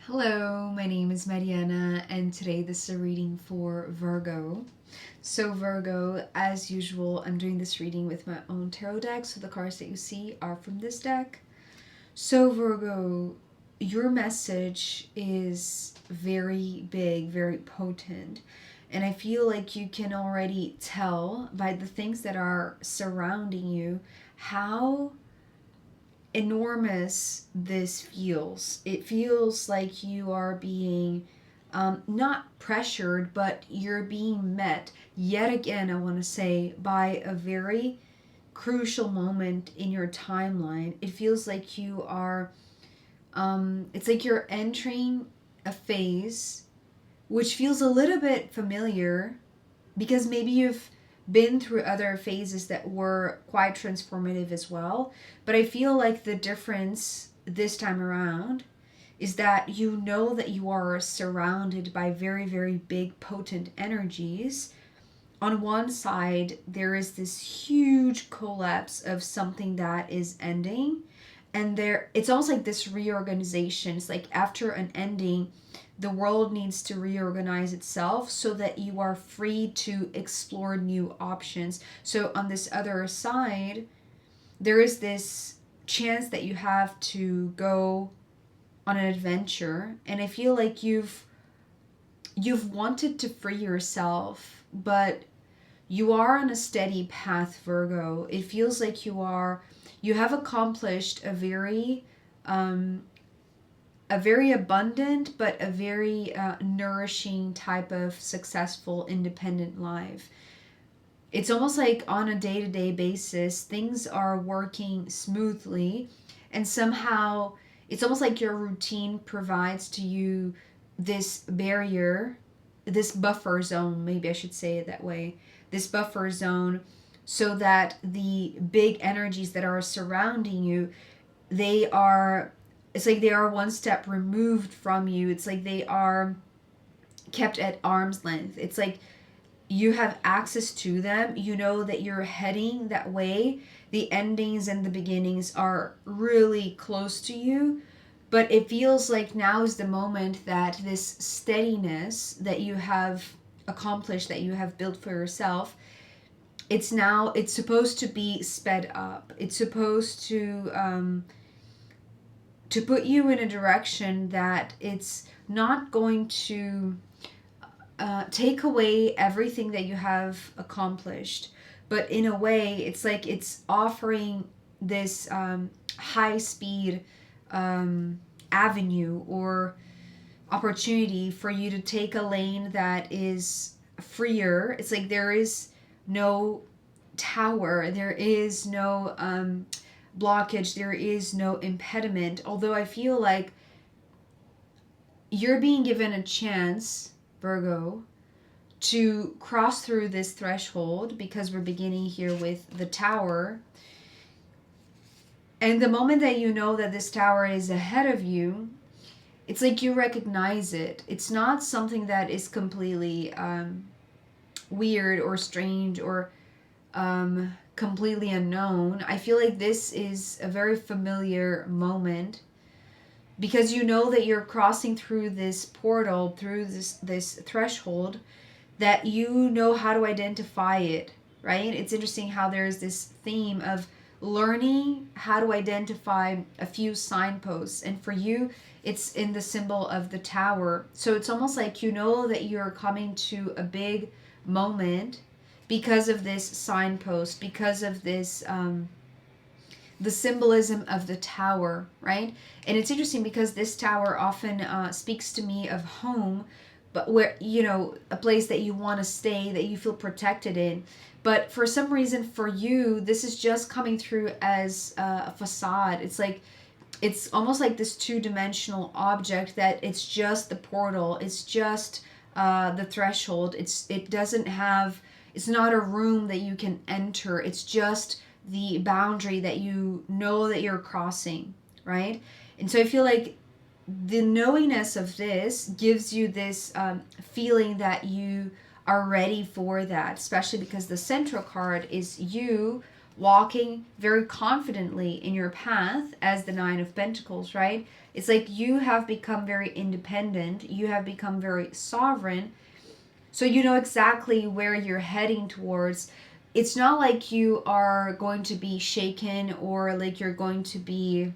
Hello, my name is Mariana, and today this is a reading for Virgo. So, Virgo, as usual, I'm doing this reading with my own tarot deck, so the cards that you see are from this deck. So, Virgo, your message is very big, very potent, and I feel like you can already tell by the things that are surrounding you how enormous this feels. It feels like you are being not pressured, but you're being met yet again, I want to say, by a very crucial moment in your timeline. It feels like you are, it's like you're entering a phase which feels a little bit familiar because maybe you've been through other phases that were quite transformative as well. But I feel like the difference this time around is that you know that you are surrounded by very, very big, potent energies. On one side, there is this huge collapse of something that is ending, and there it's almost like this reorganization. It's like after an ending, the world needs to reorganize itself so that you are free to explore new options. So on this other side, there is this chance that you have to go on an adventure, and I feel like you've wanted to free yourself, but you are on a steady path, Virgo. It feels like you have accomplished um, a very abundant but a very nourishing type of successful independent life. It's almost like on a day-to-day basis things are working smoothly, and somehow it's almost like your routine provides to you this barrier, this buffer zone, maybe I should say it that way, this buffer zone, so that the big energies that are surrounding you, they are, it's like they are one step removed from you. It's like they are kept at arm's length. It's like you have access to them. You know that you're heading that way. The endings and the beginnings are really close to you. But it feels like now is the moment that this steadiness that you have accomplished, that you have built for yourself, it's supposed to be sped up. It's supposed to put you in a direction that it's not going to take away everything that you have accomplished, but in a way, it's like it's offering this high speed avenue or opportunity for you to take a lane that is freer. It's like there is no tower, there is no blockage, there is no impediment. Although I feel like you're being given a chance, Virgo, to cross through this threshold because we're beginning here with the tower. And the moment that you know that this tower is ahead of you, it's like you recognize it. It's not something that is completely weird or strange or completely unknown. I feel like this is a very familiar moment because you know that you're crossing through this portal, through this threshold, that you know how to identify it, right? It's interesting how there's this theme of learning how to identify a few signposts, and for you it's in the symbol of the tower. So it's almost like you know that you're coming to a big moment because of this signpost, because of this the symbolism of the tower, right? And it's interesting because this tower often speaks to me of home, but where, you know, a place that you want to stay, that you feel protected in. But for some reason, for you, this is just coming through as a facade. It's like, it's almost like this two-dimensional object that it's just the portal. It's just the threshold. It doesn't have, it's not a room that you can enter. It's just the boundary that you know that you're crossing, right? And so I feel like the knowingness of this gives you this feeling that you are ready for that, especially because the central card is you walking very confidently in your path as the Nine of Pentacles, right? It's like you have become very independent. You have become very sovereign. So you know exactly where you're heading towards. It's not like you are going to be shaken or like you're going to be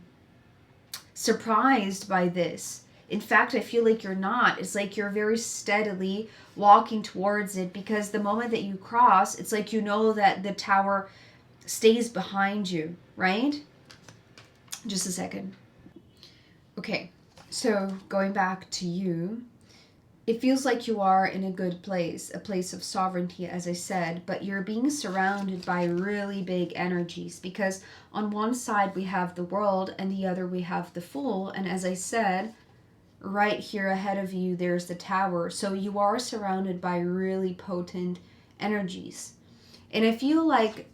surprised by this. In fact, I feel like you're not. It's like you're very steadily walking towards it, because the moment that you cross, it's like you know that the tower stays behind you, right? Just a second. Okay, so going back to you, it feels like you are in a good place, a place of sovereignty, as I said, but you're being surrounded by really big energies, because on one side we have the world and the other we have the Fool. And as I said, right here ahead of you, there's the tower. So you are surrounded by really potent energies. And I feel like,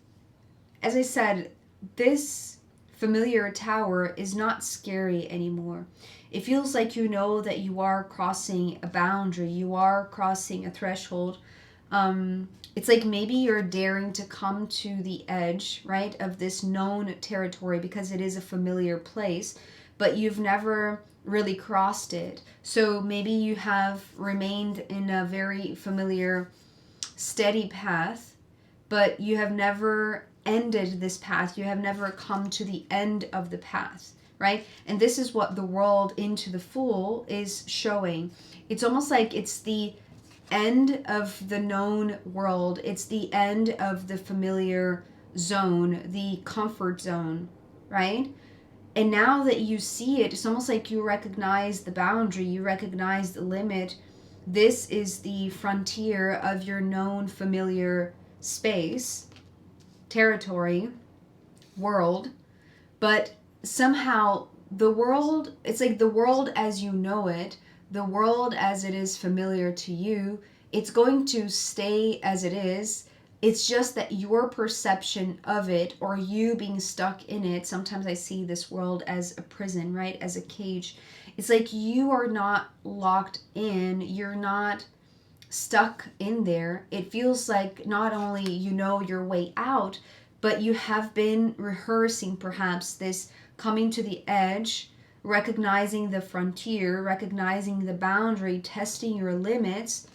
as I said, this familiar tower is not scary anymore. It feels like you know that you are crossing a boundary, you are crossing a threshold. It's like maybe you're daring to come to the edge, right, of this known territory, because it is a familiar place, but you've never really crossed it. So maybe you have remained in a very familiar, steady path, but you have never ended this path. You have never come to the end of the path, right? And this is what the world into the Fool is showing. It's almost like it's the end of the known world. It's the end of the familiar zone, the comfort zone, right? And now that you see it, it's almost like you recognize the boundary, you recognize the limit. This is the frontier of your known familiar space, territory, world. But somehow the world, it's like the world as you know it, the world as it is familiar to you, it's going to stay as it is. It's just that your perception of it, or you being stuck in it, sometimes I see this world as a prison, right? As a cage. It's like you are not locked in, you're not stuck in there. It feels like not only you know your way out, but you have been rehearsing perhaps this coming to the edge, recognizing the frontier, recognizing the boundary, testing your limits,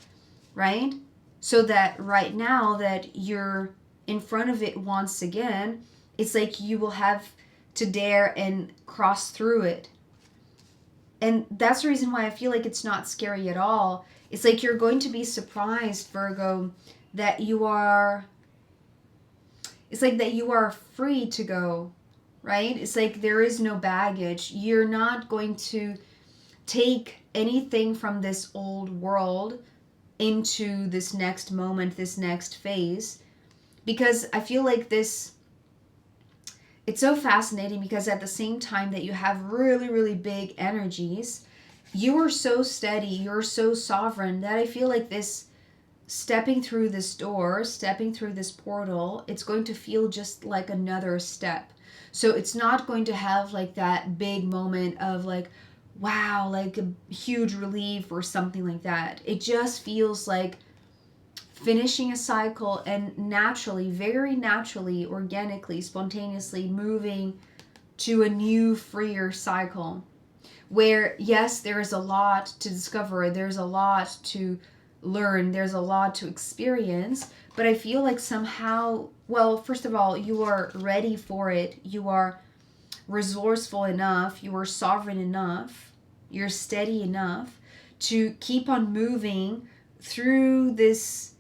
right? So that right now that you're in front of it once again, it's like you will have to dare and cross through it. And that's the reason why I feel like it's not scary at all. It's like you're going to be surprised, Virgo, that you are, it's like that you are free to go, right? It's like there is no baggage. You're not going to take anything from this old world into this next moment, this next phase. Because I feel like this, it's so fascinating, because at the same time that you have really, really big energies, you are so steady, you're so sovereign, that I feel like this stepping through this door, stepping through this portal, it's going to feel just like another step. So it's not going to have like that big moment of like, wow, like a huge relief or something like that. It just feels like finishing a cycle and naturally, very naturally, organically, spontaneously moving to a new, freer cycle. Where, yes, there is a lot to discover, there's a lot to learn, there's a lot to experience, but I feel like somehow, well, first of all, you are ready for it, you are resourceful enough, you are sovereign enough, you're steady enough to keep on moving through this.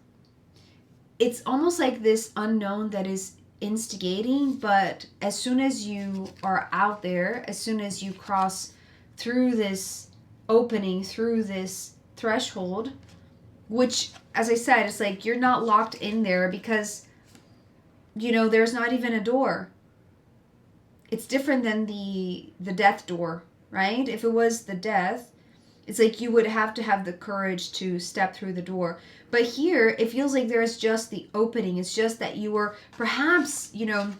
It's almost like this unknown that is instigating, but as soon as you are out there, as soon as you cross through this opening, through this threshold, which, as I said, it's like you're not locked in there, because, you know, there's not even a door. It's different than the death door, right? If it was the death, it's like you would have to have the courage to step through the door. But here, it feels like there's just the opening. It's just that you were perhaps, you know,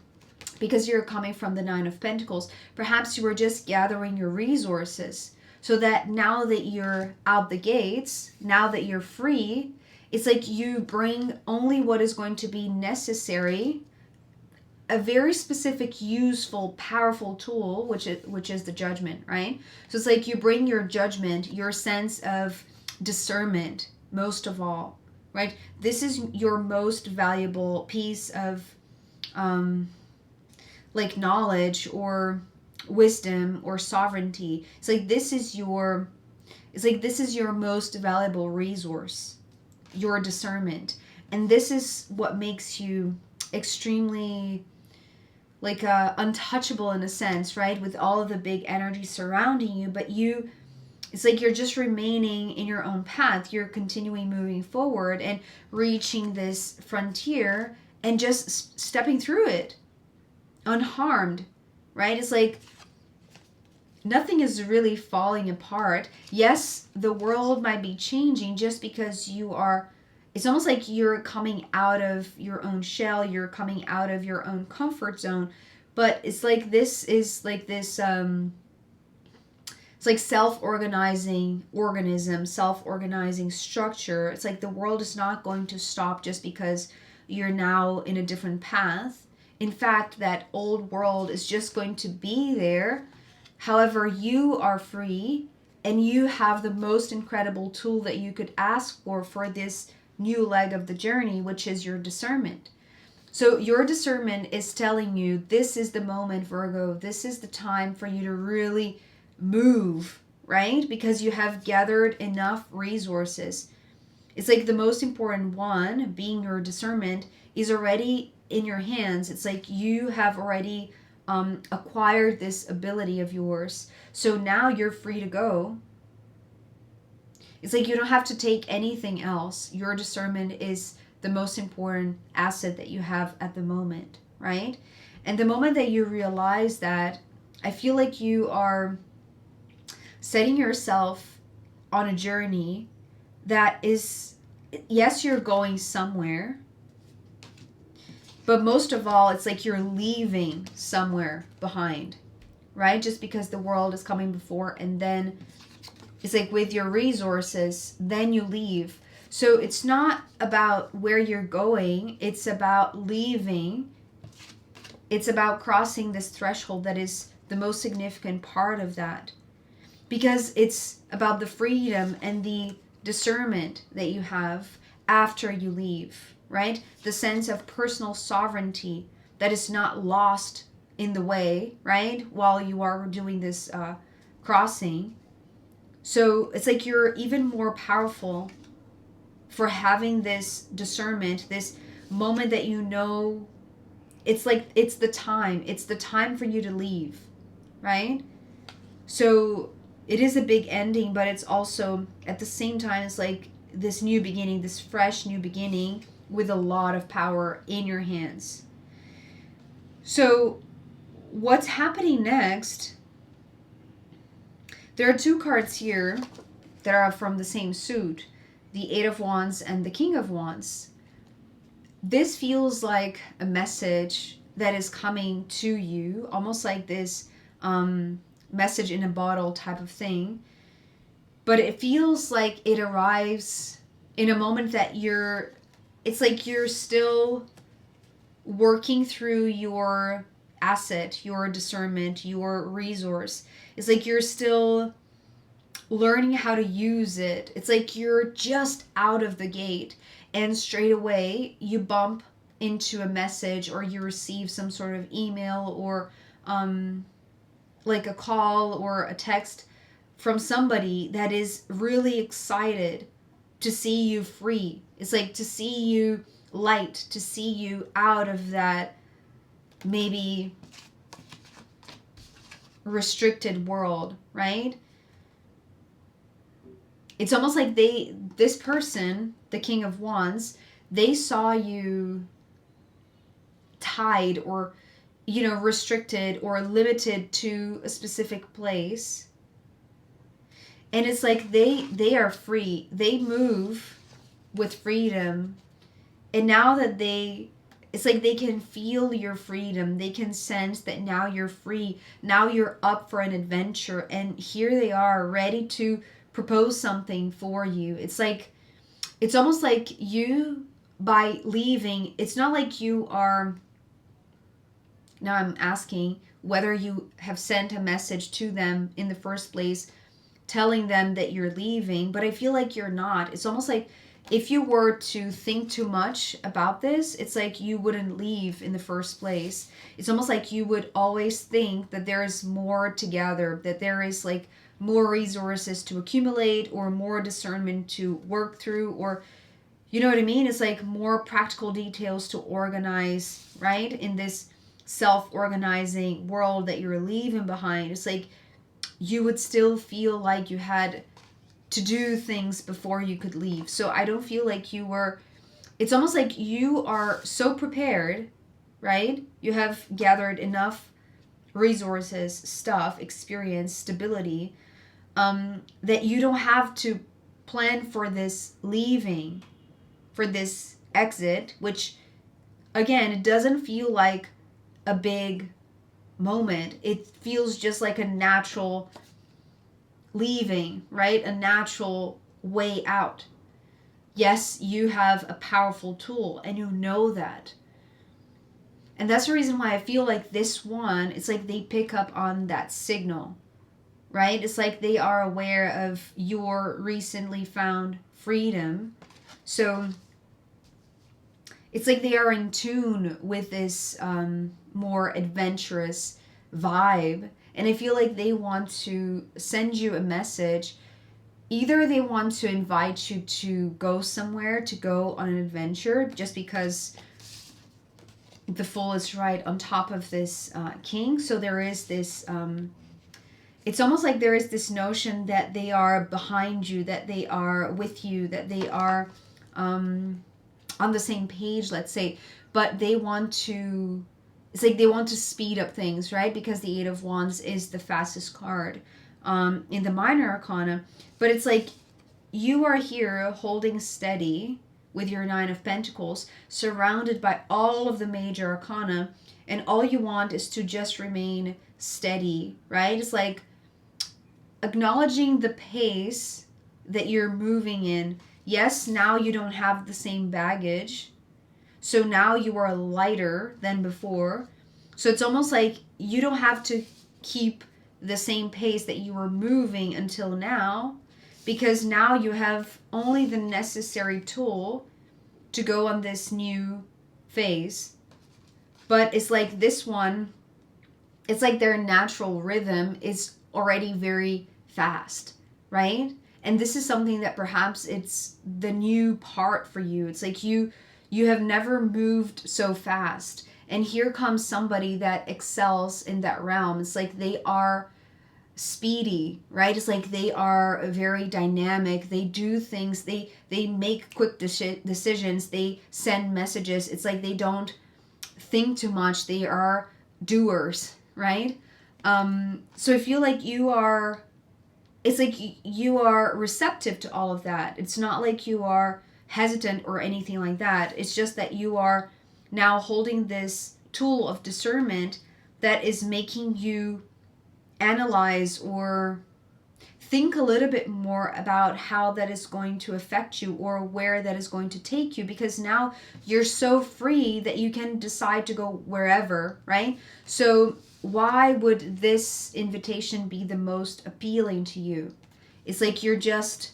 because you're coming from the Nine of Pentacles, perhaps you were just gathering your resources, so that now that you're out the gates, now that you're free, it's like you bring only what is going to be necessary a very specific, useful, powerful tool, which is the judgment, right? So it's like you bring your judgment, your sense of discernment, most of all, right? This is your most valuable piece of like knowledge or wisdom or sovereignty. It's like this is your most valuable resource, your discernment. And this is what makes you extremely like untouchable in a sense, right? With all of the big energy surrounding you, but it's like you're just remaining in your own path. You're continuing moving forward and reaching this frontier and just stepping through it unharmed, right? It's like nothing is really falling apart. Yes, the world might be changing just because it's almost like you're coming out of your own shell, you're coming out of your own comfort zone. But it's like this is like this it's like self-organizing organism, self-organizing structure. It's like the world is not going to stop just because you're now in a different path. In fact, that old world is just going to be there. However, you are free and you have the most incredible tool that you could ask for this new leg of the journey, which is your discernment. So your discernment is telling you this is the moment, Virgo. This is the time for you to really move, right? Because you have gathered enough resources. It's like the most important one, being your discernment, is already in your hands. It's like you have already acquired this ability of yours. So now you're free to go. It's like you don't have to take anything else. Your discernment is the most important asset that you have at the moment, right? And the moment that you realize that, I feel like you are setting yourself on a journey that is, yes, you're going somewhere, but most of all, it's like you're leaving somewhere behind, right? Just because the world is coming before, and then it's like with your resources, then you leave. So it's not about where you're going, it's about leaving. It's about crossing this threshold that is the most significant part of that. Because it's about the freedom and the discernment that you have after you leave, right? The sense of personal sovereignty that is not lost in the way, right? While you are doing this crossing. So it's like you're even more powerful for having this discernment, this moment that you know, it's like it's the time for you to leave, right? So it is a big ending, but it's also at the same time, it's like this new beginning, this fresh new beginning with a lot of power in your hands. So what's happening next? There are two cards here that are from the same suit, the Eight of Wands and the King of Wands. This feels like a message that is coming to you, almost like this message in a bottle type of thing. But it feels like it arrives in a moment that it's like you're still working through your asset, your discernment, your resource. It's like you're still learning how to use it. It's like you're just out of the gate and straight away you bump into a message or you receive some sort of email or like a call or a text from somebody that is really excited to see you free. It's like to see you light, to see you out of that maybe restricted world, right? It's almost like this person, the King of Wands, they saw you tied or, restricted or limited to a specific place. And it's like they are free. They move with freedom. And now that it's like they can feel your freedom. They can sense that now you're free. Now you're up for an adventure. And here they are ready to propose something for you. It's almost like you, by leaving, it's not like you are Now I'm asking whether you have sent a message to them in the first place telling them that you're leaving, but I feel like you're not. It's almost like if you were to think too much about this, it's like you wouldn't leave in the first place. It's almost like you would always think that there is more to gather, that there is like more resources to accumulate or more discernment to work through, or you know what I mean? It's like more practical details to organize, right? In this self organizing world that you're leaving behind. It's like you would still feel like you had to do things before you could leave. So I don't feel like you were, it's almost like you are so prepared, right? You have gathered enough resources, stuff, experience, stability, that you don't have to plan for this leaving, for this exit, which again, it doesn't feel like a big moment. It feels just like a natural leaving, right? A natural way out. Yes, you have a powerful tool and you know that. And that's the reason why I feel like this one, it's like they pick up on that signal, right? It's like they are aware of your recently found freedom. So it's like they are in tune with this more adventurous vibe. And I feel like they want to send you a message. Either they want to invite you to go somewhere, to go on an adventure, just because the Fool is right on top of this king. So there is this, it's almost like there is this notion that they are behind you, that they are with you, that they are on the same page, let's say. But they want to, it's like they want to speed up things, right? Because the Eight of Wands is the fastest card in the Minor Arcana. But it's like you are here holding steady with your Nine of Pentacles, surrounded by all of the major arcana, and all you want is to just remain steady, right? It's like acknowledging the pace that you're moving in. Yes, now you don't have the same baggage, so now you are lighter than before. So it's almost like you don't have to keep the same pace that you were moving until now, because now you have only the necessary tool to go on this new phase. But it's like this one, it's like their natural rhythm is already very fast, right? And this is something that perhaps it's the new part for you. It's like you have never moved so fast. And here comes somebody that excels in that realm. It's like they are speedy, right? It's like they are very dynamic. They do things. They make quick decisions. They send messages. It's like they don't think too much. They are doers, right? So I feel like you are, it's like you are receptive to all of that. It's not like you are hesitant or anything like that. It's just that you are now holding this tool of discernment that is making you analyze or think a little bit more about how that is going to affect you or where that is going to take you, because now you're so free that you can decide to go wherever, right? So why would this invitation be the most appealing to you? It's like you're just,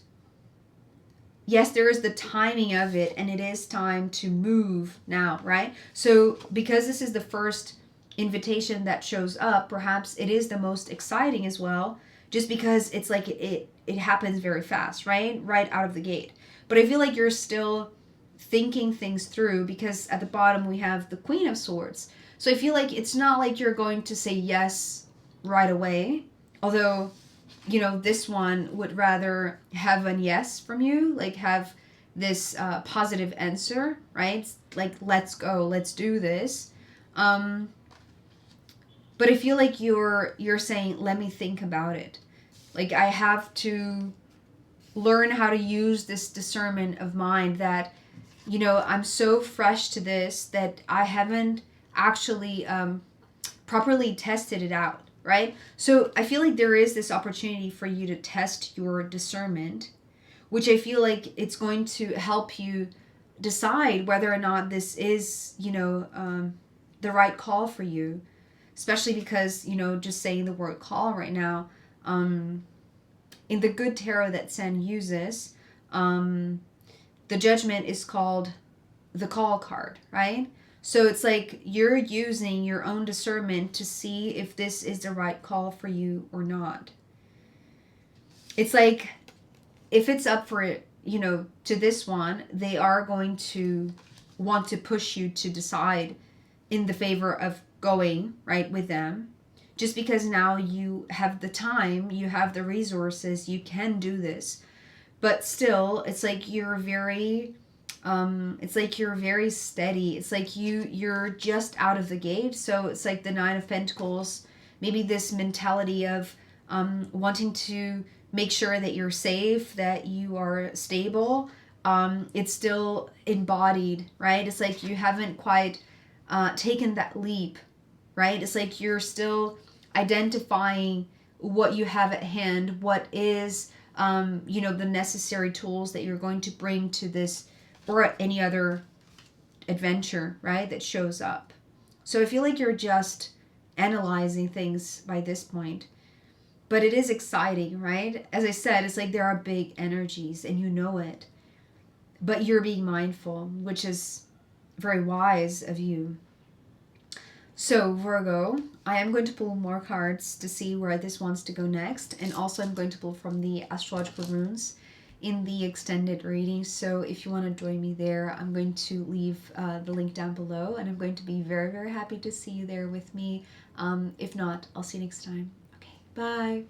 yes, there is the timing of it, and it is time to move now, right? So because this is the first invitation that shows up, perhaps it is the most exciting as well, just because it's like it happens very fast, right out of the gate. But I feel like you're still thinking things through, because at the bottom we have the Queen of Swords. So I feel like it's not like you're going to say yes right away, although this one would rather have a yes from you, like have this positive answer, right? Like, let's go, let's do this. But I feel like you're saying, let me think about it. Like, I have to learn how to use this discernment of mind that, I'm so fresh to this that I haven't actually properly tested it out, right? So I feel like there is this opportunity for you to test your discernment, which I feel like it's going to help you decide whether or not this is, the right call for you. especially because, you know, just saying the word call right now, in the good tarot that Sen uses, the Judgment is called the call card, right? So it's like you're using your own discernment to see if this is the right call for you or not. It's like if it's up for it, you know, to this one, they are going to want to push you to decide in the favor of going, right, with them. Just because now you have the time, you have the resources, you can do this. But still, it's like you're very steady. It's like you're just out of the gate. So it's like the Nine of Pentacles, maybe this mentality of wanting to make sure that you're safe, that you are stable. It's still embodied, right? It's like you haven't quite taken that leap, right? It's like you're still identifying what you have at hand, what is, you know, the necessary tools that you're going to bring to this or any other adventure, right, that shows up. So I feel like you're just analyzing things by this point. But it is exciting, right? As I said, it's like there are big energies and you know it. But you're being mindful, which is very wise of you. So, Virgo, I am going to pull more cards to see where this wants to go next. And also I'm going to pull from the astrological runes in the extended reading. So if you want to join me there, I'm going to leave the link down below. And I'm going to be very, very happy to see you there with me. If not, I'll see you next time. Okay, bye.